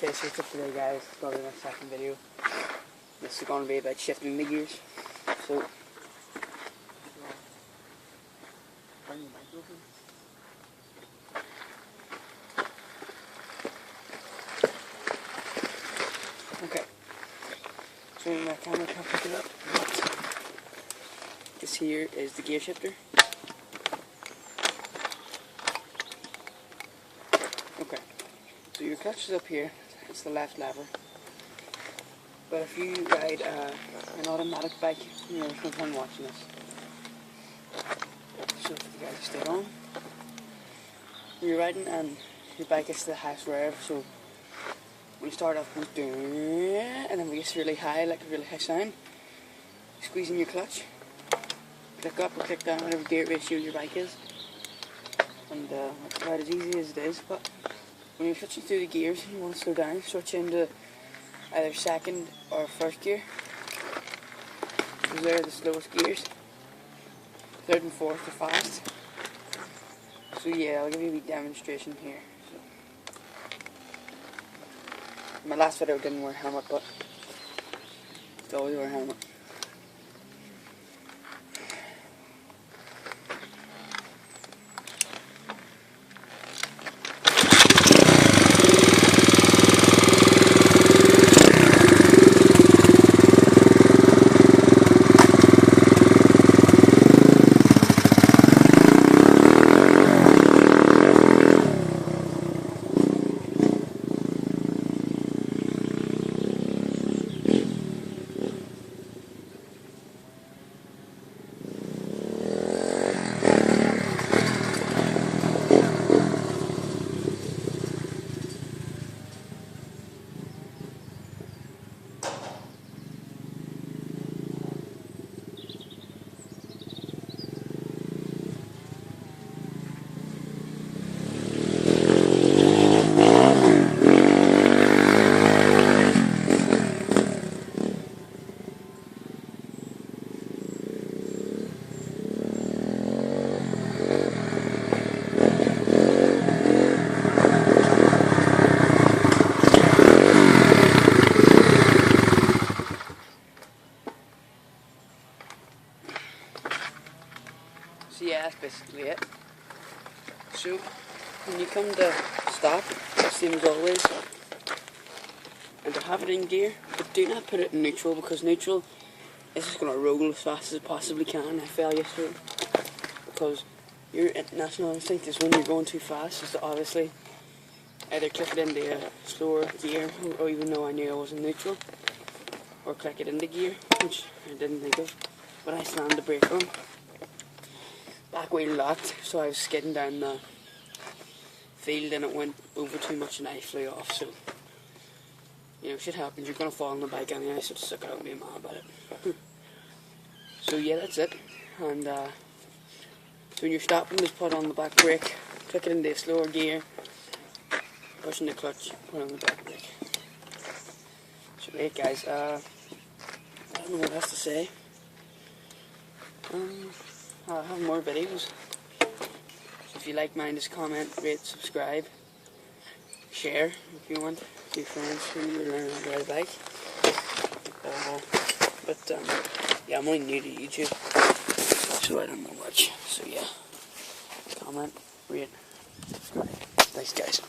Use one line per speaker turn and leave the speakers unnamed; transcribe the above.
Okay, so what's up today, guys? It's going to be my second video. This is going to be about shifting the gears. So, okay. So my camera can't pick it up. This here is the gear shifter. Okay. So your clutch is up here. It's the left lever. But if you ride an automatic bike, you know, there's no fun watching this. So if you guys stay on, when you're riding and your bike gets to the highest rev, so when you start off, and then when it gets really high, like a really high sound, squeezing your clutch, click up or click down, whatever gear ratio your bike is. And it's about as easy as it is, but when you're switching through the gears, you want to slow down, switch into either second or first gear. Because they're the slowest gears. Third and fourth are fast. So yeah, I'll give you a wee demonstration here. So, my last video didn't wear a helmet, but it's always wear a helmet. So yeah, that's basically it. So when you come to stop, same as always, and to have it in gear, but do not put it in neutral, because neutral is just going to roll as fast as it possibly can. I fell yesterday because your national instinct is when you're going too fast is to obviously either click it into a slower gear, or even though I knew I was in neutral, or click it into gear, which I didn't think of, but I slammed the brake on. Back wheel locked, so I was skidding down the field and it went over too much and I flew off. So, you know, shit happens, you're gonna fall on the bike anyway, so just suck it out and be a man about it. So yeah, that's it. And so when you're stopping, just put on the back brake, click it into a slower gear, pushing the clutch, put on the back brake. So right, guys, I don't know what else to say. I'll have more videos. So if you like mine, just comment, rate, subscribe, share if you want to your friends who are learning how to ride a bike. Yeah, I'm only new to YouTube, so I don't know much. So yeah, comment, rate, subscribe. Thanks, guys.